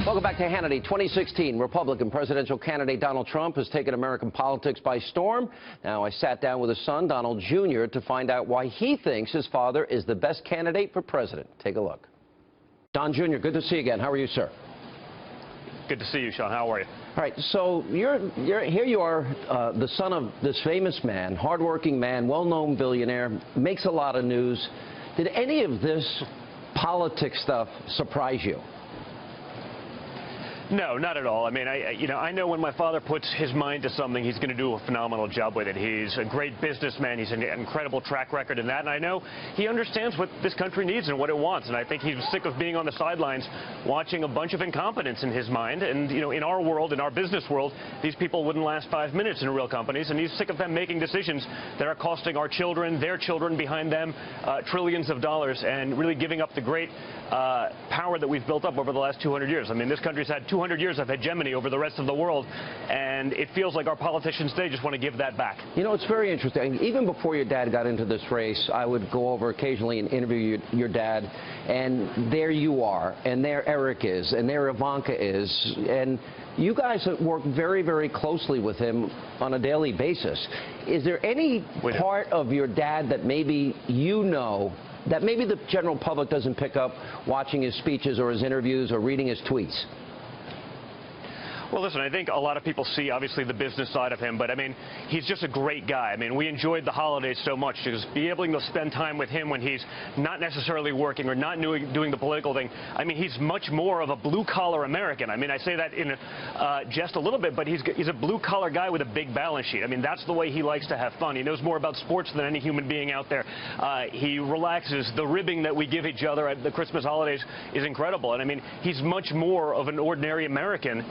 Welcome back to Hannity. 2016, Republican presidential candidate Donald Trump has taken American politics by storm. Now, I sat down with his son, Donald Jr., to find out why he thinks his father is the best candidate for president. Take a look. Don Jr., good to see you again. How are you, sir? Good to see you, Sean. How are you? All right, so here you are, the son of this famous man, hardworking man, well-known billionaire, makes a lot of news. Did any of this politics stuff surprise you? No, not at all. I mean, I know when my father puts his mind to something, he's going to do a phenomenal job with it. He's a great businessman. He's an incredible track record in that. And I know he understands what this country needs and what it wants. And I think he's sick of being on the sidelines watching a bunch of incompetence in his mind. And, you know, in our world, in our business world, these people wouldn't last 5 minutes in real companies. And he's sick of them making decisions that are costing our children, their children behind them, trillions of dollars, and really giving up the great power that we've built up over the last 200 years. I mean, this country's had 200 years of hegemony over the rest of the world, and it feels like our politicians today just want to give that back. You know, it's very interesting. Even before your dad got into this race, I would go over occasionally and interview your dad, and there you are, and there Eric is, and there Ivanka is, and you guys work very, very closely with him on a daily basis. Is there any part of your dad that maybe you know that maybe the general public doesn't pick up watching his speeches or his interviews or reading his tweets? Well, listen, I think a lot of people see, obviously, the business side of him, but, I mean, he's just a great guy. I mean, we enjoyed the holidays so much. Just be able to spend time with him when he's not necessarily working or not doing the political thing. I mean, he's much more of a blue-collar American. I mean, I say that in just a little bit, but he's a blue-collar guy with a big balance sheet. I mean, that's the way he likes to have fun. He knows more about sports than any human being out there. He relaxes. The ribbing that we give each other at the Christmas holidays is incredible. And, I mean, he's much more of an ordinary American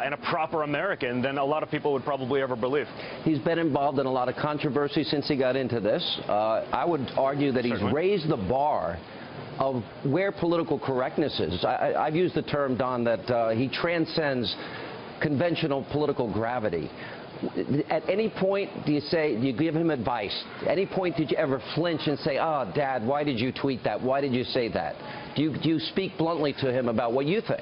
and a proper American than a lot of people would probably ever believe. He's been involved in a lot of controversy since he got into this. I would argue that he's raised the bar of where political correctness is. I've used the term, Don, that he transcends conventional political gravity. At any point, do you give him advice? At any point did you ever flinch and say, "Oh, Dad, why did you tweet that? Why did you say that?" Do you speak bluntly to him about what you think?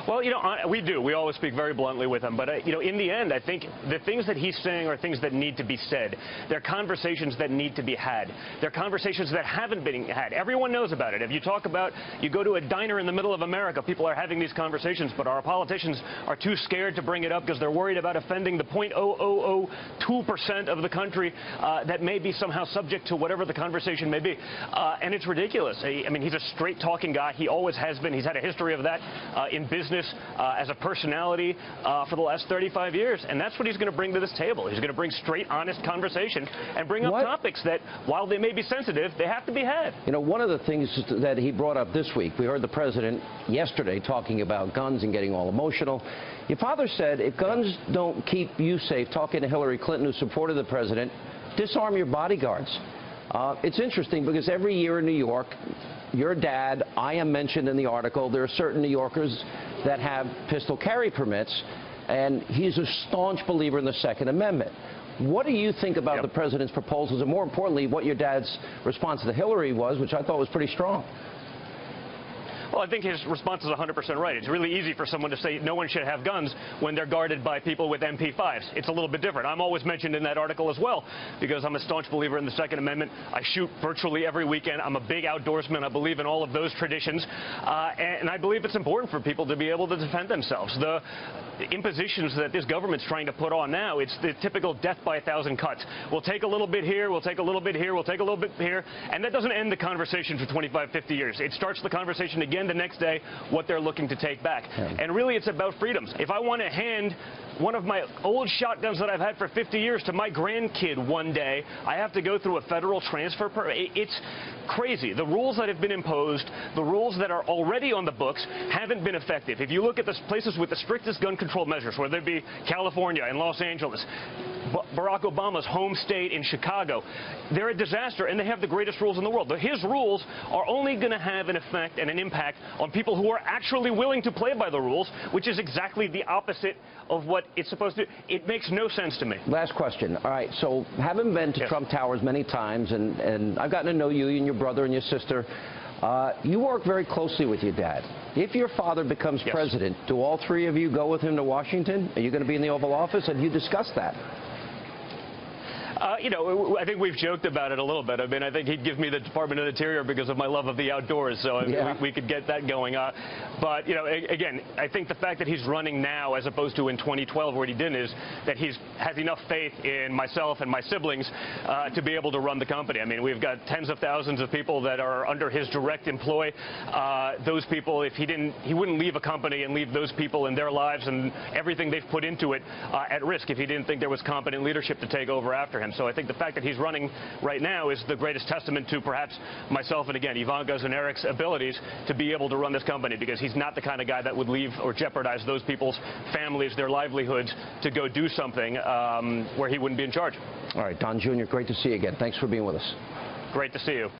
Well, you know, we do. We always speak very bluntly with him. But, you know, in the end, I think the things that he's saying are things that need to be said. They're conversations that need to be had. They're conversations that haven't been had. Everyone knows about it. If you talk about, you go to a diner in the middle of America, people are having these conversations, but our politicians are too scared to bring it up because they're worried about offending the 0.0002% of the country that may be somehow subject to whatever the conversation may be. And it's ridiculous. I mean, he's a straight-talking guy. He always has been. He's had a history of that in business. As a personality for the last 35 years. And that's what he's going to bring to this table. He's going to bring straight, honest conversation and bring up topics that, while they may be sensitive, they have to be had. You know, one of the things that he brought up this week, we heard the president yesterday talking about guns and getting all emotional. Your father said, if guns don't keep you safe, talking to Hillary Clinton, who supported the president, disarm your bodyguards. It's interesting because every year in New York, your dad, I am mentioned in the article, there are certain New Yorkers that have pistol carry permits, and he's a staunch believer in the Second Amendment. What do you think about the president's proposals, and more importantly, what your dad's response to Hillary was, which I thought was pretty strong? Well, I think his response is 100% right. It's really easy for someone to say no one should have guns when they're guarded by people with MP5s. It's a little bit different. I'm always mentioned in that article as well because I'm a staunch believer in the Second Amendment. I shoot virtually every weekend. I'm a big outdoorsman. I believe in all of those traditions. And I believe it's important for people to be able to defend themselves. The impositions that this government's trying to put on now, it's the typical death by 1,000 cuts. We'll take a little bit here, we'll take a little bit here, we'll take a little bit here, and that doesn't end the conversation for 25, 50 years. It starts the conversation again the next day, what they're looking to take back. And really, it's about freedoms. If I want to hand one of my old shotguns that I've had for 50 years to my grandkid one day, I have to go through a federal transfer. It's crazy. The rules that have been imposed, the rules that are already on the books, haven't been effective. If you look at the places with the strictest gun control measures, whether it be California and Los Angeles, Barack Obama's home state in Chicago, they're a disaster, and they have the greatest rules in the world. His rules are only going to have an effect and an impact on people who are actually willing to play by the rules, which is exactly the opposite of what it's supposed to do. It makes no sense to me. Last question. All right, so having been to Trump Towers many times, and I've gotten to know you and your brother and your sister, You work very closely with your dad. If your father becomes Yes. president, do all three of you go with him to Washington? Are you going to be in the Oval Office? Have you discussed that? You know, I think we've joked about it a little bit. I mean, I think he'd give me the Department of the Interior because of my love of the outdoors, so I mean, we could get that going. But, you know, again, I think the fact that he's running now as opposed to in 2012 where he didn't is that he has enough faith in myself and my siblings to be able to run the company. I mean, we've got tens of thousands of people that are under his direct employ. Those people, if he wouldn't leave a company and leave those people in their lives and everything they've put into it at risk if he didn't think there was competent leadership to take over after him. So I think the fact that he's running right now is the greatest testament to perhaps myself and, again, Ivanka's and Eric's abilities to be able to run this company, because he's not the kind of guy that would leave or jeopardize those people's families, their livelihoods, to go do something where he wouldn't be in charge. All right, Don Jr., great to see you again. Thanks for being with us. Great to see you.